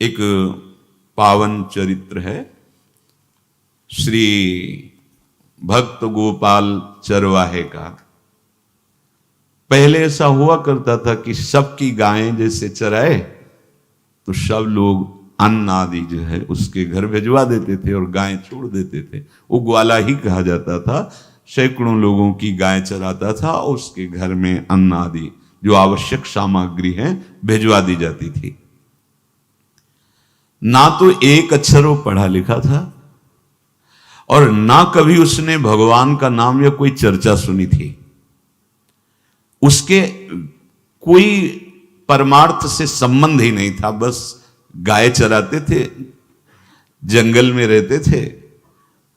एक पावन चरित्र है श्री भक्त गोपाल चरवाहे का। पहले ऐसा हुआ करता था कि सबकी गायें जैसे चराए तो सब लोग अन्न आदि जो है उसके घर भिजवा देते थे और गायें छोड़ देते थे। वो ग्वाला ही कहा जाता था। सैकड़ों लोगों की गाय चराता था और उसके घर में अन्न आदि जो आवश्यक सामग्री है भिजवा दी जाती थी। ना तो एक अक्षर वो पढ़ा लिखा था और ना कभी उसने भगवान का नाम या कोई चर्चा सुनी थी। उसके कोई परमार्थ से संबंध ही नहीं था। बस गाय चराते थे, जंगल में रहते थे,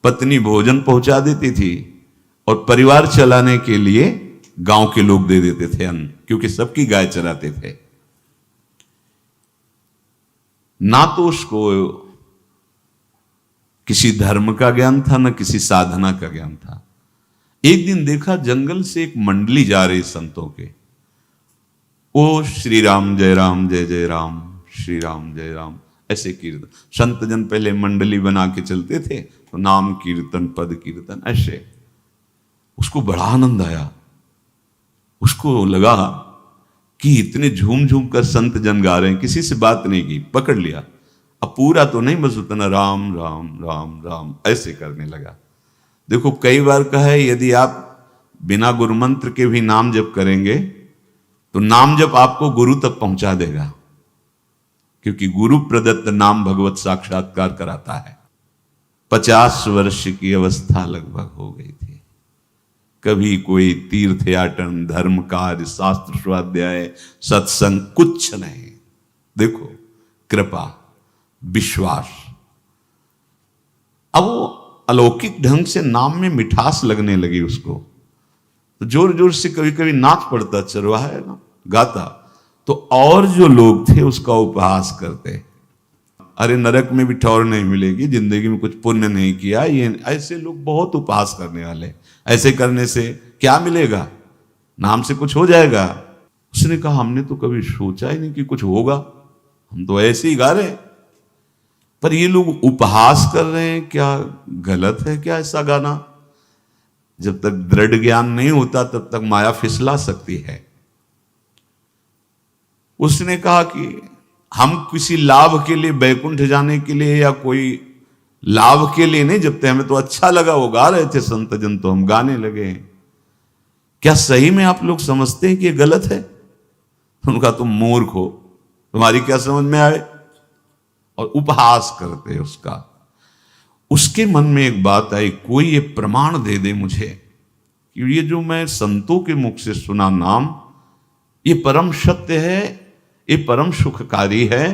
पत्नी भोजन पहुंचा देती थी और परिवार चलाने के लिए गांव के लोग दे देते थे अन्न, क्योंकि सबकी गाय चराते थे। ना तो उसको किसी धर्म का ज्ञान था, ना किसी साधना का ज्ञान था। एक दिन देखा जंगल से एक मंडली जा रही संतों के। ओ श्री राम जय राम जय जय राम, श्री राम जय राम, ऐसे कीर्तन। संत जन पहले मंडली बना के चलते थे तो नाम कीर्तन पद कीर्तन ऐसे। उसको बड़ा आनंद आया। उसको लगा कि इतने झूम झूम कर संत जन गा रहे हैं, किसी से बात नहीं की, पकड़ लिया। अब पूरा तो नहीं, बस उतना राम राम राम राम ऐसे करने लगा। देखो कई बार कहा है यदि आप बिना गुरु मंत्र के भी नाम जप करेंगे तो नाम जप आपको गुरु तक पहुंचा देगा, क्योंकि गुरु प्रदत्त नाम भगवत साक्षात्कार कराता है। 50 वर्ष की अवस्था लगभग हो गई थी। कभी कोई तीर्थ याटन, धर्म कार्य, शास्त्र स्वाध्याय, सत्संग कुछ नहीं। देखो कृपा, विश्वास। अब वो अलौकिक ढंग से नाम में मिठास लगने लगी उसको, तो जोर जोर से कभी कभी नाच पड़ता, चरवाहा है ना, गाता, तो और जो लोग थे उसका उपहास करते। अरे नरक में भी ठौर नहीं मिलेगी, जिंदगी में कुछ पुण्य नहीं किया, ये ऐसे लोग बहुत उपहास करने वाले। ऐसे करने से क्या मिलेगा, नाम से कुछ हो जाएगा। उसने कहा हमने तो कभी सोचा ही नहीं कि कुछ होगा, हम तो ऐसे ही गा रहे हैं। पर ये लोग उपहास कर रहे हैं, क्या गलत है क्या ऐसा गाना? जब तक दृढ़ ज्ञान नहीं होता तब तक माया फिसला सकती है। उसने कहा कि हम किसी लाभ के लिए, बैकुंठ जाने के लिए या कोई लाभ के लिए नहीं जपते, हमें तो अच्छा लगा, वो गा रहे थे संत जन तो हम गाने लगे। क्या सही में आप लोग समझते हैं कि ये गलत है? उनका तुम मूर्ख हो, तुम्हारी क्या समझ में आए? और उपहास करते उसका। उसके मन में एक बात आई, कोई ये प्रमाण दे दे मुझे कि ये जो मैं संतों के मुख से सुना नाम, ये परम सत्य है, ये परम सुखकारी है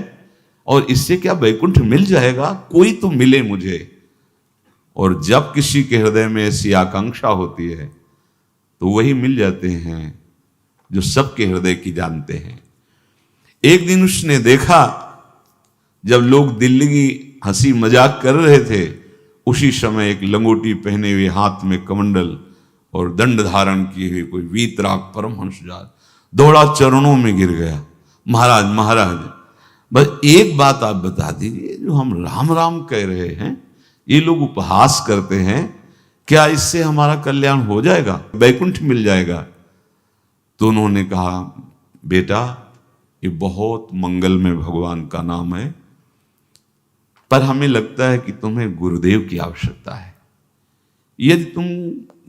और इससे क्या वैकुंठ मिल जाएगा? कोई तो मिले मुझे। और जब किसी के हृदय में ऐसी आकांक्षा होती है तो वही मिल जाते हैं जो सबके हृदय की जानते हैं। एक दिन उसने देखा जब लोग दिल्ली की हंसी मजाक कर रहे थे, उसी समय एक लंगोटी पहने हुए, हाथ में कमंडल और दंड धारण किए हुए कोई वीतराग परमहंस दौड़ा, चरणों में गिर गया। महाराज महाराज, बस एक बात आप बता दीजिए, जो हम राम राम कह रहे हैं, ये लोग उपहास करते हैं, क्या इससे हमारा कल्याण हो जाएगा, वैकुंठ मिल जाएगा? तो उन्होंने कहा बेटा ये बहुत मंगल में भगवान का नाम है, पर हमें लगता है कि तुम्हें गुरुदेव की आवश्यकता है। यदि तुम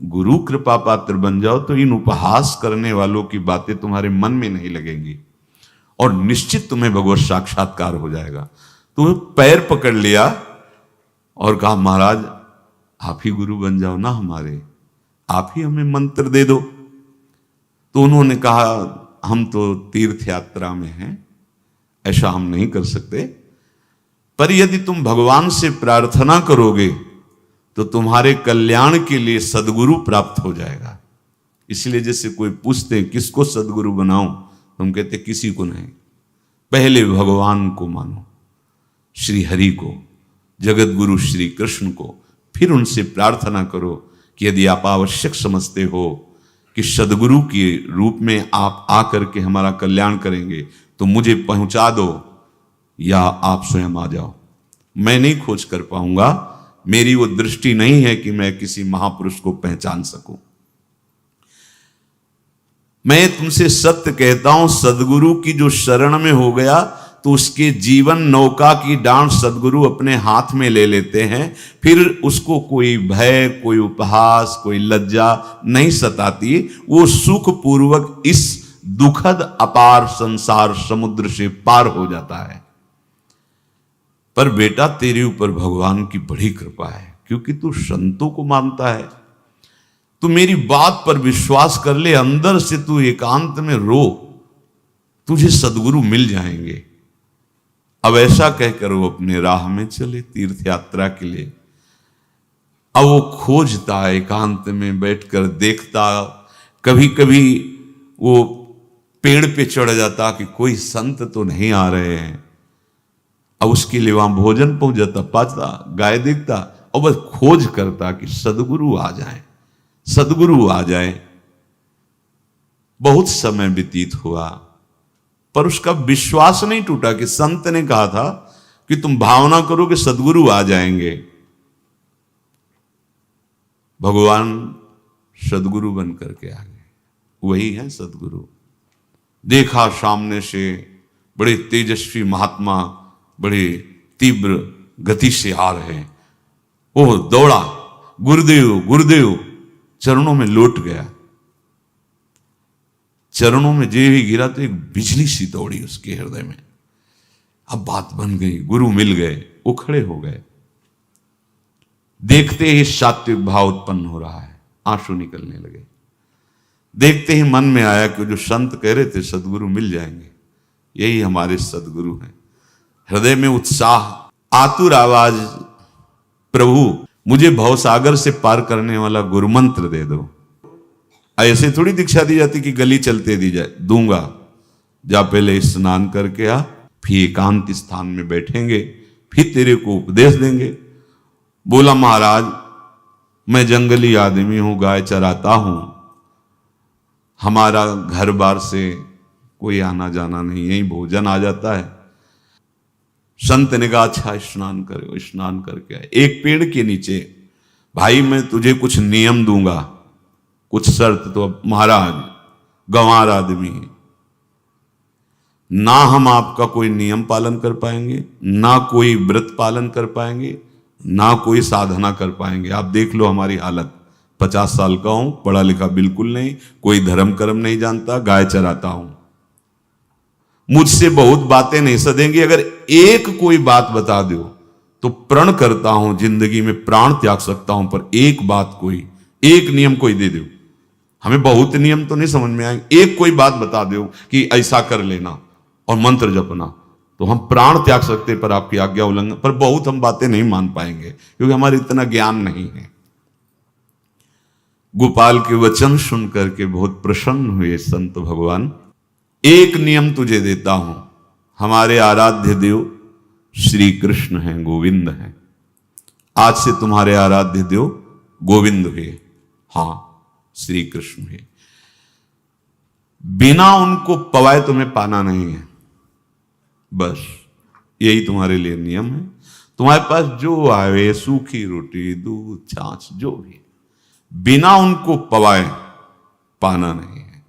गुरु कृपा पात्र बन जाओ तो इन उपहास करने वालों की बातें तुम्हारे मन में नहीं लगेंगी और निश्चित तुम्हें भगवत साक्षात्कार हो जाएगा। तो पैर पकड़ लिया और कहा महाराज आप ही गुरु बन जाओ ना हमारे, आप ही हमें मंत्र दे दो। तो उन्होंने कहा हम तो तीर्थ यात्रा में हैं, ऐसा हम नहीं कर सकते, पर यदि तुम भगवान से प्रार्थना करोगे तो तुम्हारे कल्याण के लिए सदगुरु प्राप्त हो जाएगा। इसलिए जैसे कोई पूछते किसको सदगुरु बनाऊं, तुम कहते किसी को नहीं, पहले भगवान को मानो, श्री हरि को, जगत गुरु श्री कृष्ण को, फिर उनसे प्रार्थना करो कि यदि आप आवश्यक समझते हो कि सदगुरु के रूप में आप आकर के हमारा कल्याण करेंगे तो मुझे पहुंचा दो, या आप स्वयं आ जाओ। मैं नहीं खोज कर पाऊंगा, मेरी वो दृष्टि नहीं है कि मैं किसी महापुरुष को पहचान सकूं। मैं तुमसे सत्य कहता हूं, सदगुरु की जो शरण में हो गया तो उसके जीवन नौका की डांट सदगुरु अपने हाथ में ले लेते हैं। फिर उसको कोई भय, कोई उपहास, कोई लज्जा नहीं सताती। वो सुख पूर्वक इस दुखद अपार संसार समुद्र से पार हो जाता है। पर बेटा, तेरे ऊपर भगवान की बड़ी कृपा है, क्योंकि तू संतों को मानता है। तू मेरी बात पर विश्वास कर ले, अंदर से तू एकांत में रो, तुझे सदगुरु मिल जाएंगे। अब ऐसा कहकर वो अपने राह में चले तीर्थ यात्रा के लिए। अब वो खोजता, एकांत में बैठकर देखता। कभी कभी वो पेड़ पे चढ़ जाता कि कोई संत तो नहीं आ रहे हैं। अब उसके लिए वहां भोजन पहुंच जाता, पाता, गाय देखता और बस खोज करता कि सदगुरु आ जाए, सदगुरु आ जाए। बहुत समय व्यतीत हुआ, पर उसका विश्वास नहीं टूटा कि संत ने कहा था कि तुम भावना करो कि सदगुरु आ जाएंगे। भगवान सदगुरु बन करके आ गए। वही है सदगुरु। देखा सामने से बड़े तेजस्वी महात्मा बड़े तीव्र गति से आ रहे हैं। वो दौड़ा, गुरुदेव गुरुदेव, चरणों में लौट गया। चरणों में जे ही गिरा तो एक बिजली सी दौड़ी उसके हृदय में। अब बात बन गई, गुरु मिल गए। वो खड़े हो गए। देखते ही सात्विक भाव उत्पन्न हो रहा है, आंसू निकलने लगे। देखते ही मन में आया कि जो संत कह रहे थे सदगुरु मिल जाएंगे, यही हमारे सदगुरु हैं। हृदय में उत्साह, आतुर आवाज, प्रभु मुझे भवसागर से पार करने वाला गुरु मंत्र दे दो। ऐसे थोड़ी दीक्षा दी जाती कि गली चलते दी जाए। दूंगा, जा पहले स्नान करके आ, फिर एकांत स्थान में बैठेंगे, फिर तेरे को उपदेश देंगे। बोला महाराज, मैं जंगली आदमी हूं, गाय चराता हूं, हमारा घर बार से कोई आना जाना नहीं, यही भोजन आ जाता है। संत ने कहा अच्छा स्नान करो। स्नान करके आए। एक पेड़ के नीचे, भाई मैं तुझे कुछ नियम दूंगा, कुछ शर्त। तो महाराज गंवार आदमी है, ना हम आपका कोई नियम पालन कर पाएंगे, ना कोई व्रत पालन कर पाएंगे, ना कोई साधना कर पाएंगे। आप देख लो हमारी हालत। 50 साल का हूं, पढ़ा लिखा बिल्कुल नहीं, कोई धर्म कर्म नहीं जानता, गाय चराता हूं। मुझसे बहुत बातें नहीं सदेंगी। अगर एक कोई बात बता दो तो प्रण करता हूं जिंदगी में प्राण त्याग सकता हूं, पर एक बात, कोई एक नियम कोई दे दो। हमें बहुत नियम तो नहीं समझ में आएंगे, एक कोई बात बता दो कि ऐसा कर लेना और मंत्र जपना, तो हम प्राण त्याग सकते, पर आपकी आज्ञा उल्लंघन। पर बहुत हम बातें नहीं मान पाएंगे क्योंकि हमारे इतना ज्ञान नहीं है। गोपाल के वचन सुन करके बहुत प्रसन्न हुए संत भगवान। एक नियम तुझे देता हूं, हमारे आराध्य देव श्री कृष्ण हैं, गोविंद हैं। आज से तुम्हारे आराध्य देव गोविंद हुए, हां श्री कृष्ण हुए। बिना उनको पवाए तुम्हें पाना नहीं है, बस यही तुम्हारे लिए नियम है। तुम्हारे पास जो आवे, सूखी रोटी, दूध, छाछ, जो भी, बिना उनको पवाए पाना नहीं है।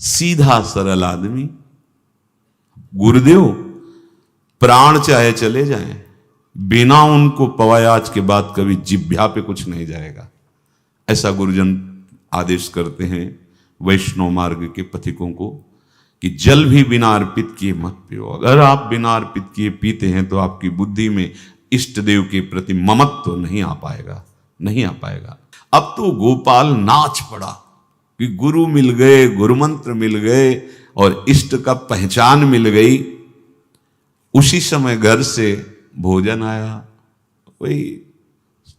सीधा सरल आदमी। गुरुदेव प्राण चाहे चले जाएं, बिना उनको पवाए आज के बाद कभी जिह्वा पे कुछ नहीं जाएगा। ऐसा गुरुजन आदेश करते हैं वैष्णव मार्ग के पथिकों को कि जल भी बिना अर्पित किए मत पियो। अगर आप बिना अर्पित किए पीते हैं तो आपकी बुद्धि में इष्ट देव के प्रति ममत्व तो नहीं आ पाएगा, नहीं आ पाएगा। अब तो गोपाल नाच पड़ा कि गुरु मिल गए, गुरु मंत्र मिल गए और इष्ट का पहचान मिल गई। उसी समय घर से भोजन आया, वही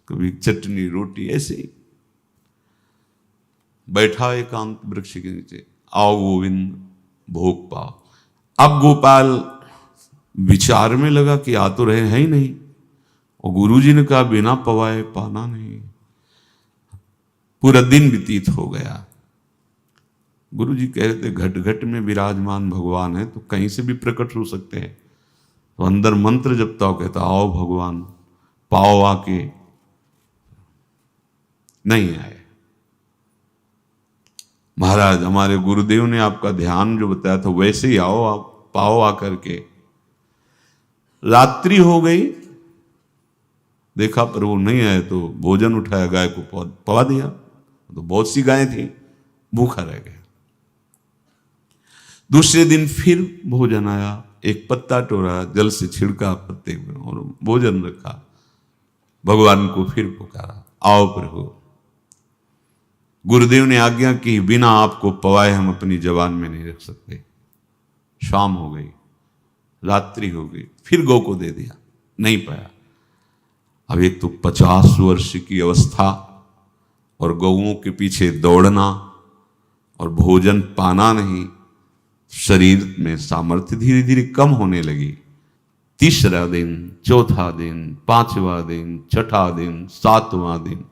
कभी चटनी रोटी, ऐसे ही बैठा एकांत वृक्ष के नीचे। आओ गोविंद, भोग पाओ। अब गोपाल विचार में लगा कि आ तो रहे हैं ही नहीं, और गुरुजी ने कहा बिना पवाए पाना नहीं। पूरा दिन व्यतीत हो गया। गुरुजी कह रहे थे घट घट में विराजमान भगवान है तो कहीं से भी प्रकट हो सकते हैं, तो अंदर मंत्र जपता हो, कहता आओ भगवान, पाओ आके, नहीं आए। महाराज हमारे गुरुदेव ने आपका ध्यान जो बताया था वैसे ही आओ, आप पाओ आकर के। रात्रि हो गई, देखा पर वो नहीं आए, तो भोजन उठाया, गाय को पवा दिया। तो बहुत सी गायें थी, भूखा रह गया। दूसरे दिन फिर भोजन आया, एक पत्ता टोरा, जल से छिड़का पत्ते में और भोजन रखा। भगवान को फिर पुकारा, आओ प्रभु। गुरुदेव ने आज्ञा की, बिना आपको पवाए हम अपनी जबान में नहीं रख सकते। शाम हो गई, रात्रि हो गई, फिर गौ को दे दिया, नहीं पाया। अब एक तो 50 वर्ष की अवस्था और गौओं के पीछे दौड़ना और भोजन पाना नहीं, शरीर में सामर्थ्य धीरे धीरे कम होने लगी। तीसरा दिन, चौथा दिन, पांचवा दिन, छठा दिन, सातवां दिन,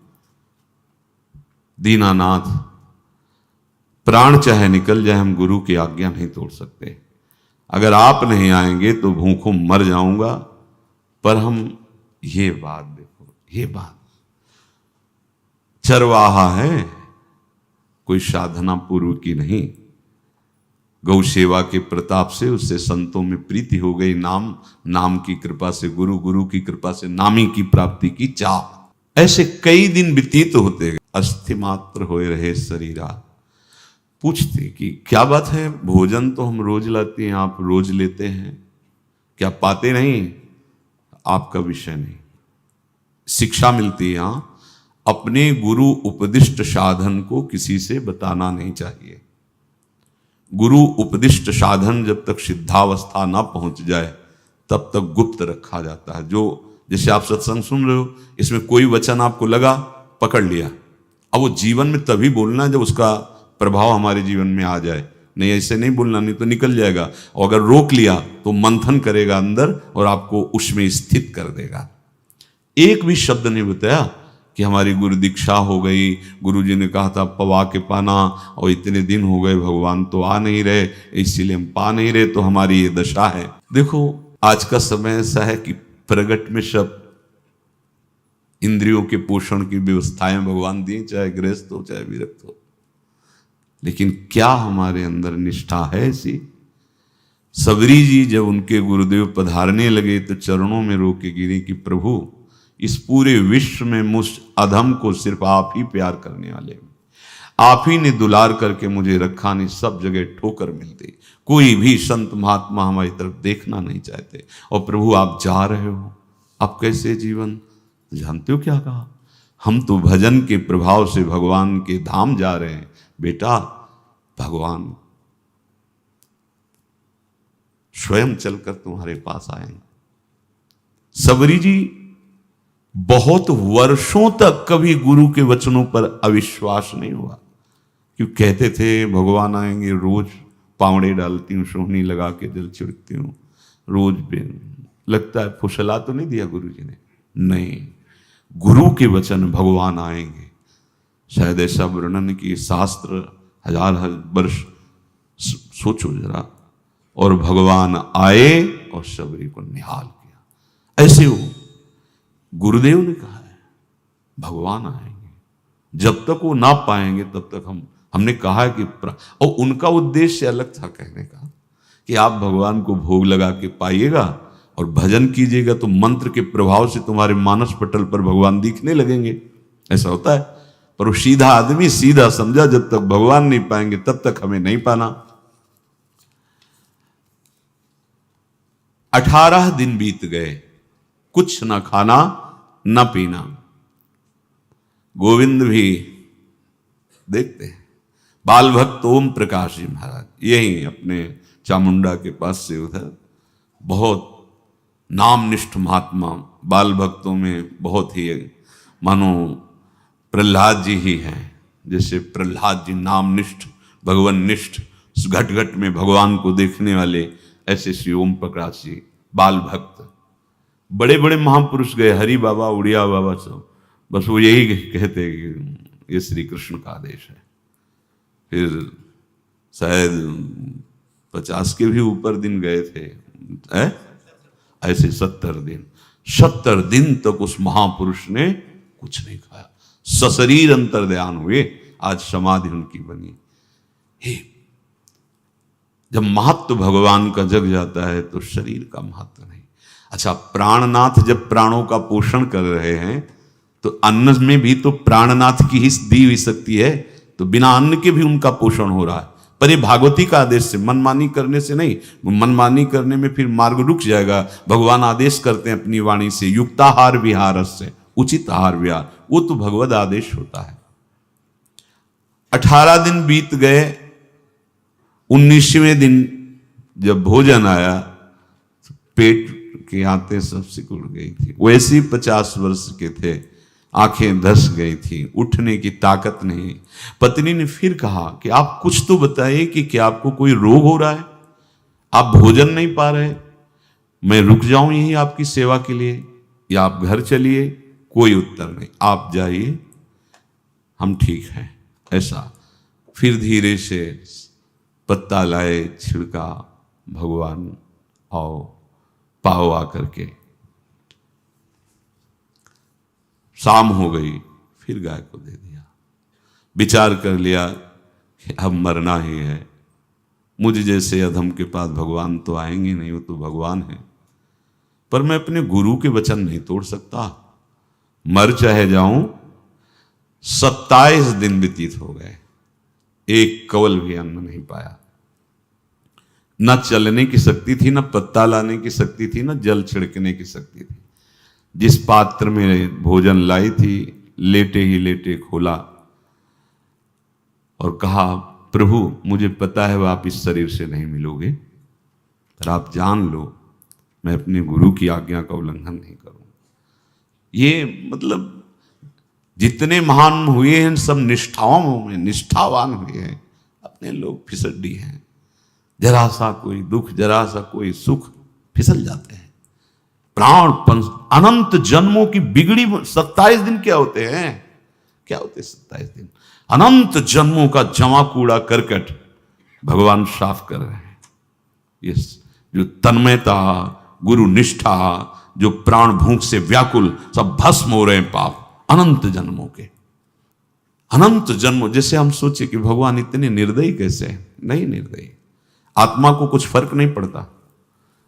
दीनानाथ प्राण चाहे निकल जाए, हम गुरु की आज्ञा नहीं तोड़ सकते। अगर आप नहीं आएंगे तो भूखों मर जाऊंगा। पर हम ये बात देखो, ये बात चरवाहा है, कोई साधना पूर्व की नहीं। गौ सेवा के प्रताप से उससे संतों में प्रीति हो गई, नाम की कृपा से गुरु, गुरु की कृपा से नामी की प्राप्ति की चाह। ऐसे कई दिन व्यतीत होते गए। अस्थि मात्र होए रहे शरीरा। पूछते कि क्या बात है, भोजन तो हम रोज लाते हैं, आप रोज लेते हैं, क्या पाते नहीं? आपका विषय नहीं। शिक्षा मिलती है यहां, अपने गुरु उपदिष्ट साधन को किसी से बताना नहीं चाहिए। गुरु उपदिष्ट साधन जब तक सिद्धावस्था ना पहुंच जाए तब तक गुप्त रखा जाता है। जो जैसे आप सत्संग सुन रहे हो, इसमें कोई वचन आपको लगा, पकड़ लिया, अब वो जीवन में तभी बोलना है जब उसका प्रभाव हमारे जीवन में आ जाए। नहीं ऐसे नहीं बोलना, नहीं तो निकल जाएगा। और अगर रोक लिया तो मंथन करेगा अंदर और आपको उसमें स्थित कर देगा। एक भी शब्द नहीं बताया कि हमारी गुरु दीक्षा हो गई, गुरु जी ने कहा था पवा के पाना, और इतने दिन हो गए भगवान तो आ नहीं रहे, इसीलिए हम पा नहीं रहे, तो हमारी ये दशा है। देखो आज का समय ऐसा है कि प्रगट में सब इंद्रियों के पोषण की व्यवस्थाएं भगवान दी, चाहे गृहस्थ हो चाहे विरक्त हो, लेकिन क्या हमारे अंदर निष्ठा है ऐसी? सबरी जी जब उनके गुरुदेव पधारने लगे तो चरणों में रो के गिरे कि प्रभु, इस पूरे विश्व में मुझ अधम को सिर्फ आप ही प्यार करने वाले, आप ही ने दुलार करके मुझे रखा, नहीं सब जगह ठोकर मिलती, कोई भी संत महात्मा हमारी तरफ देखना नहीं चाहते, और प्रभु आप जा रहे हो, आप कैसे जीवन? जानते हो क्या कहा? हम तो भजन के प्रभाव से भगवान के धाम जा रहे हैं बेटा, भगवान स्वयं चलकर तुम्हारे पास आएंगे। सबरी जी बहुत वर्षों तक कभी गुरु के वचनों पर अविश्वास नहीं हुआ, क्यों कहते थे भगवान आएंगे, रोज पावड़े डालती हूँ, सोहनी लगा के जल छिड़कती हूँ, रोज लगता है फुसला तो नहीं दिया गुरु जी ने? नहीं, गुरु के वचन भगवान आएंगे। शायद ऐसा वर्णन कि शास्त्र हजार वर्ष सोचो जरा, और भगवान आए और सबरी को निहाल किया। ऐसे हो गुरुदेव ने कहा है भगवान आएंगे, जब तक वो ना पाएंगे तब तक हमने कहा है कि और उनका उद्देश्य अलग था कहने का कि आप भगवान को भोग लगा के पाइएगा और भजन कीजिएगा तो मंत्र के प्रभाव से तुम्हारे मानस पटल पर भगवान दिखने लगेंगे। ऐसा होता है, पर वो सीधा आदमी सीधा समझा, जब तक भगवान नहीं पाएंगे तब तक हमें नहीं पाना। 18 दिन बीत गए, कुछ ना खाना ना पीना। गोविंद भी देखते हैं, बाल भक्त ओम प्रकाश जी महाराज यही अपने चामुंडा के पास से उधर, बहुत नामनिष्ठ महात्मा, बाल भक्तों में बहुत ही मानो प्रहलाद जी ही हैं। जैसे प्रहलाद जी नामनिष्ठ भगवान निष्ठ, घट घट में भगवान को देखने वाले, ऐसे श्री ओम प्रकाश जी बाल भक्त। बड़े बड़े महापुरुष गए, हरि बाबा, उड़िया बाबा, सब बस वो यही कहते कि ये श्री कृष्ण का आदेश है। फिर शायद 50 के भी ऊपर दिन गए थे, ऐसे 70 दिन तक उस महापुरुष ने कुछ नहीं खाया, सशरीर अंतर्ध्यान हुए। आज समाधि उनकी बनी। हे, जब महत्व भगवान का जग जाता है तो शरीर का महत्व नहीं। अच्छा, प्राणनाथ जब प्राणों का पोषण कर रहे हैं तो अन्न में भी तो प्राणनाथ की ही दी हुई शक्ति है, तो बिना अन्न के भी उनका पोषण हो रहा है। पर ये भागवती का आदेश से, मनमानी करने से नहीं। मनमानी करने में फिर मार्ग रुक जाएगा। भगवान आदेश करते हैं अपनी वाणी से, युक्ताहार विहार से, उचित आहार विहार, वो तो भगवद आदेश होता है। 18 दिन बीत गए, 19वें दिन जब भोजन आया तो पेट की आंतें सब सिकुड़ गई थी। वैसे ही 50 वर्ष के थे, आंखें धस गई थी, उठने की ताकत नहीं। पत्नी ने फिर कहा कि आप कुछ तो बताइए कि क्या आपको कोई रोग हो रहा है, आप भोजन नहीं पा रहे, मैं रुक जाऊं यहीं आपकी सेवा के लिए या आप घर चलिए। कोई उत्तर नहीं, आप जाइए, हम ठीक हैं। ऐसा फिर धीरे से पत्ता लाए, छिड़का, भगवान आओ पाओ आकर के। शाम हो गई, फिर गाय को दे दिया। विचार कर लिया कि अब मरना ही है, मुझ जैसे अधम के पास भगवान तो आएंगे नहीं, वो तो भगवान है, पर मैं अपने गुरु के वचन नहीं तोड़ सकता, मर चाहे जाऊं। 27 दिन व्यतीत हो गए, एक कवल भी अन्न नहीं पाया। न चलने की शक्ति थी, न पत्ता लाने की शक्ति थी, न जल छिड़कने की शक्ति थी। जिस पात्र में भोजन लाई थी, लेटे ही लेटे खोला और कहा, प्रभु मुझे पता है आप इस शरीर से नहीं मिलोगे, पर आप जान लो मैं अपने गुरु की आज्ञा का उल्लंघन नहीं करूंगा। ये मतलब जितने महान हुए हैं सब निष्ठाओं में निष्ठावान हुए हैं, अपने लोग फिसड्डी हैं। जरा सा कोई दुख, जरा सा कोई सुख, फिसल जाते हैं। प्राण अनंत जन्मों की बिगड़ी 27 दिन क्या होते हैं, क्या होते 27 दिन? अनंत जन्मों का जमा कूड़ा करकट भगवान साफ कर रहे हैं। ये जो तन्मयता, गुरु निष्ठा, जो प्राण भूख से व्याकुल, सब भस्म हो रहे हैं पाप अनंत जन्मों के। अनंत जन्मों, जैसे हम सोचे कि भगवान इतने निर्दयी कैसे हैं? नहीं निर्दयी, आत्मा को कुछ फर्क नहीं पड़ता।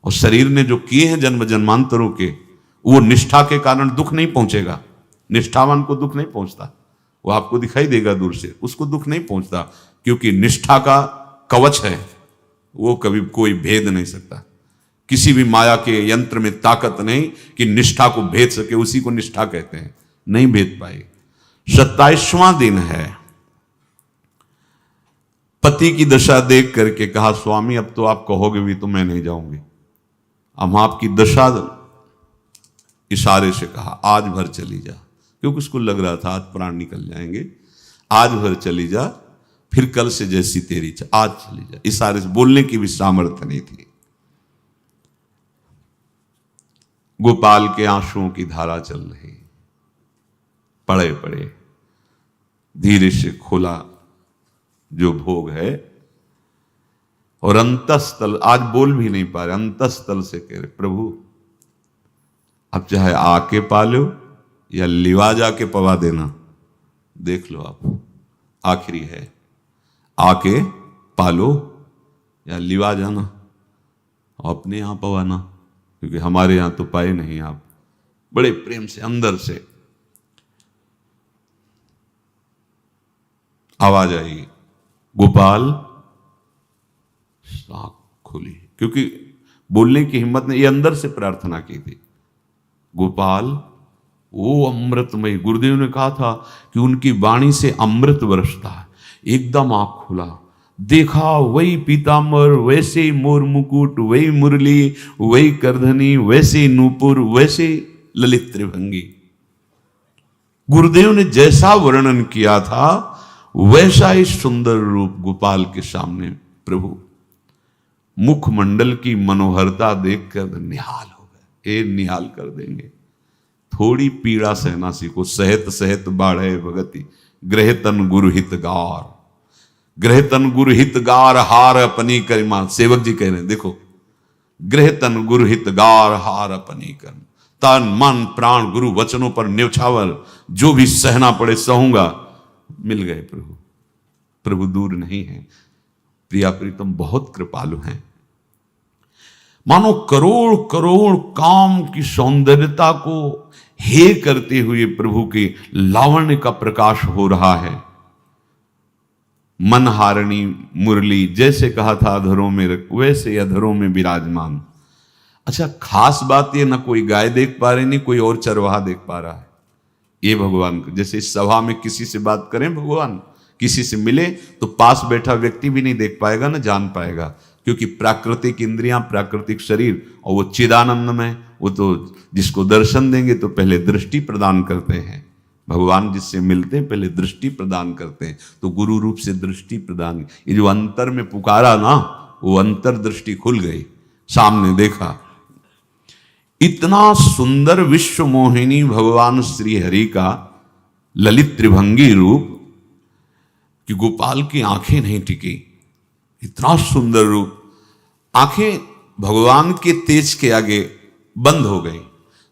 और शरीर ने जो किए हैं जन्म जन्मांतरों के, वो निष्ठा के कारण दुख नहीं पहुंचेगा। निष्ठावान को दुख नहीं पहुंचता, वो आपको दिखाई देगा दूर से, उसको दुख नहीं पहुंचता, क्योंकि निष्ठा का कवच है, वो कभी कोई भेद नहीं सकता। किसी भी माया के यंत्र में ताकत नहीं कि निष्ठा को भेद सके, उसी को निष्ठा कहते हैं, नहीं भेद पाए। 27वां दिन है, पति की दशा देख करके कहा, स्वामी अब तो आप कहोगे भी तो मैं नहीं जाऊंगी, हम आपकी दशा, इशारे से कहा आज भर चली जा, क्योंकि उसको लग रहा था आज प्राण निकल जाएंगे। आज भर चली जा, फिर कल से जैसी तेरी आज चली जा। इशारे से, बोलने की भी सामर्थ्य नहीं थी। गोपाल के आंसुओं की धारा चल रही, पड़े पड़े धीरे से खोला जो भोग है, और अंतस्थल, आज बोल भी नहीं पा रहे, अंतस्थल से कह रहे, प्रभु अब चाहे आके पालो या लिवा जाके पवा देना, देख लो आप, आखिरी है, आके पालो या लिवा जाना और अपने यहां पवाना, क्योंकि हमारे यहां तो पाए नहीं आप। बड़े प्रेम से अंदर से आवाज आई, गोपाल। आंख खुली, क्योंकि बोलने की हिम्मत ने, ये अंदर से प्रार्थना की थी, गोपाल वो अमृतमय। गुरुदेव ने कहा था कि उनकी वाणी से अमृत बरसता है। एकदम आंख खुला, देखा वही पीतांबर, वैसे ही मोर मुकुट, वही मुरली, वही करधनी, वैसे नूपुर, वैसे ललित त्रिभंगी। गुरुदेव ने जैसा वर्णन किया था वैसा ही सुंदर रूप गोपाल के सामने। प्रभु मुखमंडल की मनोहरता देखकर निहाल हो गए। ए निहाल कर देंगे, थोड़ी पीड़ा सहना सीखो। सहत सहत बाढ़े भगति, ग्रह तन गुरु हितगार, ग्रह तन गुरु हितगार, हार अपनी करिमा। सेवक जी कह रहे हैं, देखो गृह तन गुरु हित गार हार अपनी कर, तन मन प्राण गुरु वचनों पर न्यौछावर, जो भी सहना पड़े सहूंगा। मिल गए प्रभु, प्रभु दूर नहीं है। प्रिया प्रीतम बहुत कृपालु हैं। मानो करोड़ करोड़ काम की सौंदर्यता को हे करते हुए प्रभु के लावण्य का प्रकाश हो रहा है। मनहारिणी मुरली, जैसे कहा था अधरों में वैसे अधरों में विराजमान। अच्छा, खास बात ये, ना कोई गाय देख पा रहे, नहीं कोई और चरवाहा देख पा रहा है। ये भगवान, जैसे इस सभा में किसी से बात करें भगवान, किसी से मिले तो पास बैठा व्यक्ति भी नहीं देख पाएगा, ना जान पाएगा, क्योंकि प्राकृतिक इंद्रियां, प्राकृतिक शरीर, और वो चिदानंद में, वो तो जिसको दर्शन देंगे तो पहले दृष्टि प्रदान करते हैं। भगवान जिससे मिलते हैं पहले दृष्टि प्रदान करते हैं, तो गुरु रूप से दृष्टि प्रदान। ये जो अंतर में पुकारा ना, वो अंतर दृष्टि खुल गई, सामने देखा। इतना सुंदर विश्व मोहिनी भगवान श्री हरि का ललित त्रिभंगी रूप कि गोपाल की आंखें नहीं टिकी। इतना सुंदर रूप, आंखें भगवान के तेज के आगे बंद हो गई।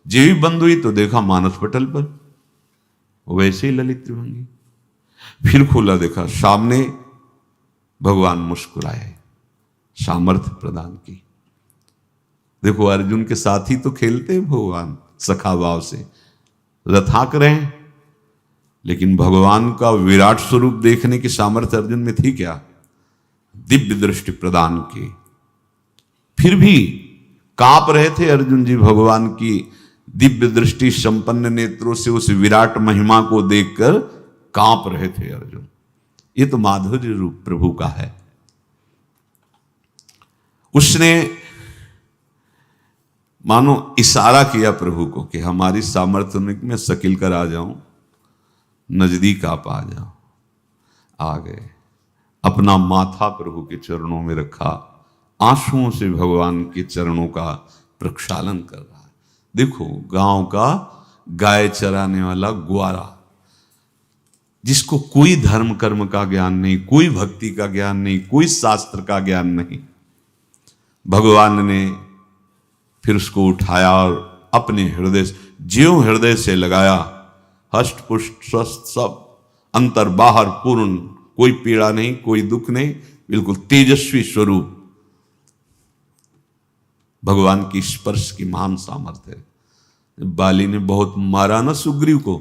जो भी बंद हुई तो देखा मानस पटल पर वैसे ही ललित त्रिभंगी। फिर खोला, देखा सामने भगवान मुस्कुराए, सामर्थ्य प्रदान की। देखो अर्जुन के साथ ही तो खेलते हैं भगवान सखा भाव से, रथाक रहे हैं, लेकिन भगवान का विराट स्वरूप देखने की सामर्थ्य अर्जुन में थी क्या? दिव्य दृष्टि प्रदान की। फिर भी कांप रहे थे अर्जुन जी भगवान की दिव्य दृष्टि संपन्न नेत्रों से उस विराट महिमा को देखकर कांप रहे थे अर्जुन। ये तो माधुर्य रूप प्रभु का है। उसने मानो इशारा किया प्रभु को कि हमारी सामर्थ्य में मैं सकिल कर आ जाऊं, नजदीक आप आ जाओ। आ गए, अपना माथा प्रभु के चरणों में रखा, आंसुओं से भगवान के चरणों का प्रक्षालन कर रहा है। देखो गांव का गाय चराने वाला ग्वारा, जिसको कोई धर्म कर्म का ज्ञान नहीं, कोई भक्ति का ज्ञान नहीं, कोई शास्त्र का ज्ञान नहीं, भगवान ने फिर उसको उठाया और अपने हृदय से, ज्यों हृदय से लगाया, हष्ट पुष्ट स्वस्थ सब, अंतर बाहर पूर्ण, कोई पीड़ा नहीं, कोई दुख नहीं, बिल्कुल तेजस्वी स्वरूप। भगवान की स्पर्श की महान सामर्थ्य है। बाली ने बहुत मारा ना सुग्रीव को,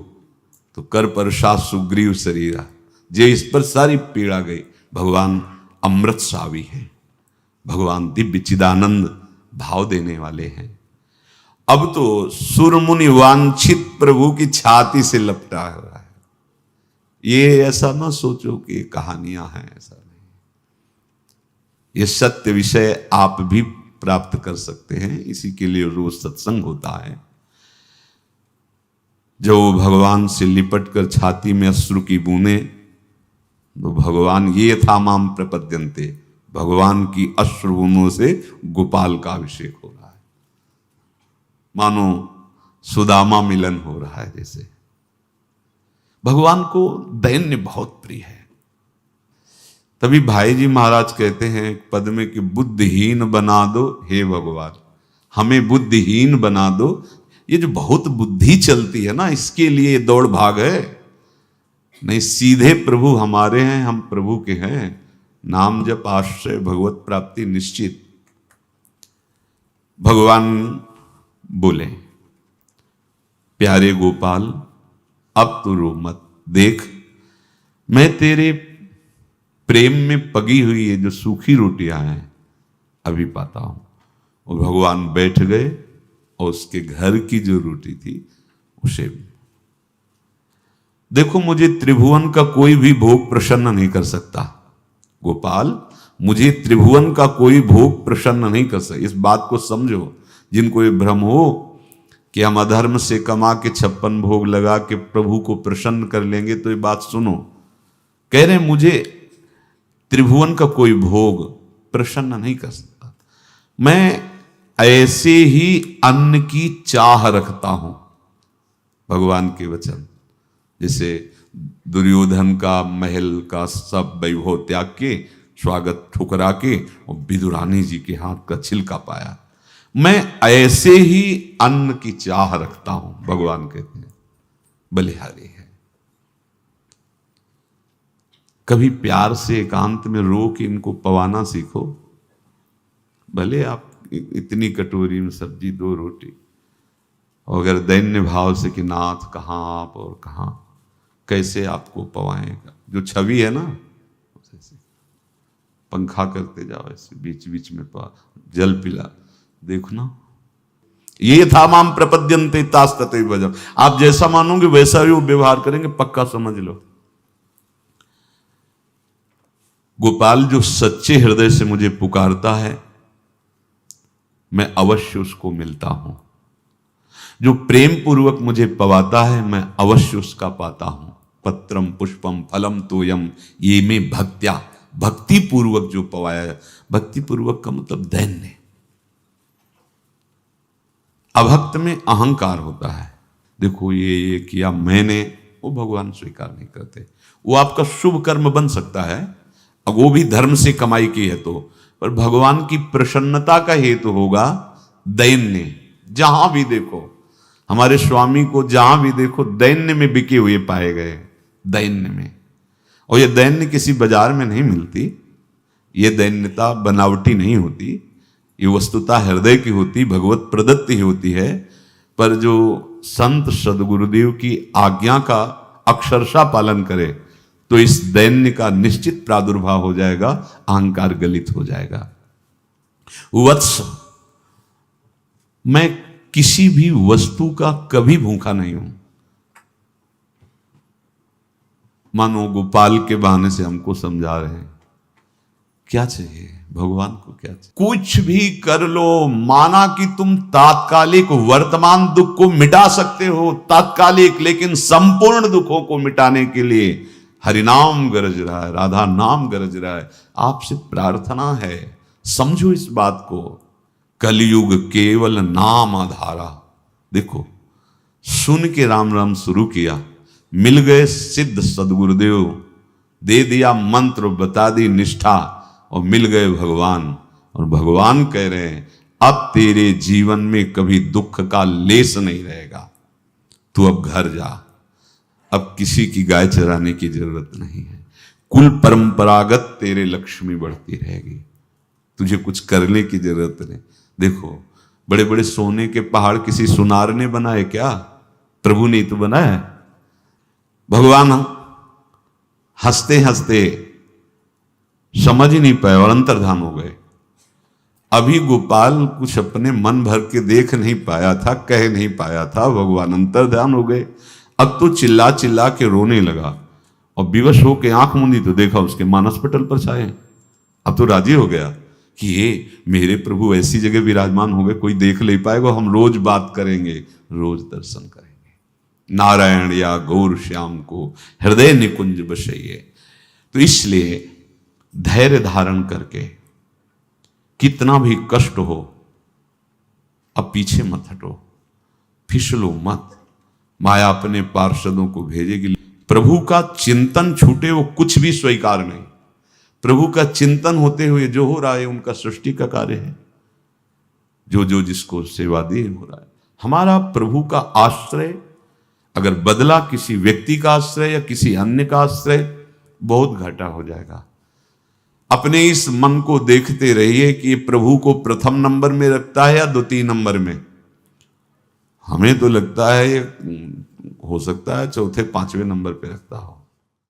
तो कर प्रसाद सुग्रीव शरीरा, जे इस पर सारी पीड़ा गई। भगवान अमृत सावी है, भगवान दिव्य चिदानंद भाव देने वाले हैं। अब तो सुरमुनि वांछित प्रभु की छाती से लपटा हुआ है। ये ऐसा ना सोचो कि कहानियां हैं, ऐसा नहीं। ये सत्य विषय आप भी प्राप्त कर सकते हैं, इसी के लिए रोज सत्संग होता है। जब वो भगवान से लिपट कर छाती में अश्रु की बूंदे, तो भगवान ये था माम प्रपद्यन्ते, भगवान की अश्रु बूंदों से गोपाल का अभिषेक हो रहा है। मानो सुदामा मिलन हो रहा है जैसे। भगवान को दैन्य बहुत प्रिय है। तभी भाई जी महाराज कहते हैं पद में कि बुद्धिहीन बना दो हे भगवान, हमें बुद्धिहीन बना दो। ये जो बहुत बुद्धि चलती है ना, इसके लिए दौड़ भाग है। नहीं, सीधे प्रभु हमारे हैं, हम प्रभु के हैं। नाम जप आश्रय भगवत प्राप्ति निश्चित। भगवान बोले, प्यारे गोपाल अब तो रो मत, देख मैं तेरे प्रेम में पगी हुई ये जो सूखी रोटियां हैं अभी पाता हूं। और भगवान बैठ गए और उसके घर की जो रोटी थी उसे, देखो मुझे त्रिभुवन का कोई भी भोग प्रसन्न नहीं कर सकता गोपाल, मुझे त्रिभुवन का कोई भोग प्रसन्न नहीं कर सकता। इस बात को समझो। जिनको ये भ्रम हो कि हम अधर्म से कमा के 56 भोग लगा के प्रभु को प्रसन्न कर लेंगे, तो ये बात सुनो। कह रहे मुझे त्रिभुवन का कोई भोग प्रसन्न नहीं कर सकता, मैं ऐसे ही अन्न की चाह रखता हूं। भगवान के वचन, जैसे दुर्योधन का महल का सब वैभव त्याग के, स्वागत ठुकरा के और विदुरानी जी के हाथ का छिलका पाया। मैं ऐसे ही अन्न की चाह रखता हूं, भगवान कहते हैं, बलिहारी है। कभी प्यार से एकांत में रो के इनको पवाना सीखो। भले आप इतनी कटोरी में सब्जी, 2 रोटी, और अगर दैन्य भाव से कि नाथ कहाँ आप और कहाँ, कैसे आपको पवाएगा, जो छवि है ना, पंखा करते जाओ ऐसे बीच बीच में जल पिला, देखो ना, ये था माम प्रपद्यन्ते तास्तते भजम। आप जैसा मानोगे वैसा ही वो व्यवहार करेंगे, पक्का समझ लो। गोपाल जो सच्चे हृदय से मुझे पुकारता है, मैं अवश्य उसको मिलता हूं। जो प्रेम पूर्वक मुझे पवाता है, मैं अवश्य उसका पाता हूं। पत्रम पुष्पम फलम तोयम ये में भक्त्या, भक्ति पूर्वक जो पवाया। भक्ति पूर्वक का मतलब दैन्य। अभक्त में अहंकार होता है, देखो ये किया मैंने, वो भगवान स्वीकार नहीं करते। वो आपका शुभ कर्म बन सकता है, अब वो भी धर्म से कमाई की है तो, पर भगवान की प्रसन्नता का हेतु होगा दैन्य। जहां भी देखो हमारे स्वामी को, जहां भी देखो दैन्य में बिके हुए पाए गए, दैन्य में। और ये दैन्य किसी बाजार में नहीं मिलती, ये दैन्यता बनावटी नहीं होती, ये वस्तुतः हृदय की होती, भगवत प्रदत्त ही होती है। पर जो संत सदगुरुदेव की आज्ञा का अक्षरशः पालन करे तो इस दैन्य का निश्चित प्रादुर्भाव हो जाएगा, अहंकार गलित हो जाएगा। वत्स, मैं किसी भी वस्तु का कभी भूखा नहीं हूं। मानो गोपाल के बहाने से हमको समझा रहे हैं, क्या चाहिए भगवान को, क्या चाहिए? कुछ भी कर लो, माना कि तुम तात्कालिक वर्तमान दुख को मिटा सकते हो, तात्कालिक, लेकिन संपूर्ण दुखों को मिटाने के लिए हरिनाम गरज रहा है, राधा नाम गरज रहा है। आपसे प्रार्थना है, समझो इस बात को। कलयुग केवल नाम आधारा। देखो, सुन के राम राम शुरू किया, मिल गए सिद्ध सदगुरुदेव, दे दिया मंत्र, बता दी निष्ठा, और मिल गए भगवान। और भगवान कह रहे हैं, अब तेरे जीवन में कभी दुख का लेस नहीं रहेगा, तू अब घर जा, अब किसी की गाय चराने की जरूरत नहीं है, कुल परंपरागत तेरे लक्ष्मी बढ़ती रहेगी, तुझे कुछ करने की जरूरत नहीं। देखो, बड़े बड़े सोने के पहाड़ किसी सुनार ने बनाए क्या? प्रभु ने तो बनाया। भगवान हंसते हंसते समझ ही नहीं पाए और अंतर्धान हो गए। अभी गोपाल कुछ अपने मन भर के देख नहीं पाया था, कह नहीं पाया था, भगवान अंतर्धान हो गए। अब तो चिल्ला चिल्ला के रोने लगा और विवश होके आंख मूंदी तो देखा उसके मानस पटल पर छाए। अब तो राजी हो गया कि ये मेरे प्रभु ऐसी जगह विराजमान हो गए, कोई देख नहीं पाएगा, हम रोज बात करेंगे, रोज दर्शन करेंगे। नारायण या गौर श्याम को हृदय निकुंज बसइए। तो इसलिए धैर्य धारण करके, कितना भी कष्ट हो, अब पीछे मत हटो, फिसलो मत। माया अपने पार्षदों को भेजेगी। प्रभु का चिंतन छूटे वो कुछ भी स्वीकार नहीं। प्रभु का चिंतन होते हुए जो हो रहा है उनका सृष्टि का कार्य है, जो जो जिसको सेवा दी हो रहा है। हमारा प्रभु का आश्रय अगर बदला किसी व्यक्ति का आश्रय या किसी अन्य का आश्रय, बहुत घाटा हो जाएगा। अपने इस मन को देखते रहिए कि प्रभु को प्रथम नंबर में रखता है या द्वितीय नंबर में। हमें तो लगता है हो सकता है चौथे पांचवें नंबर पे रखता हो।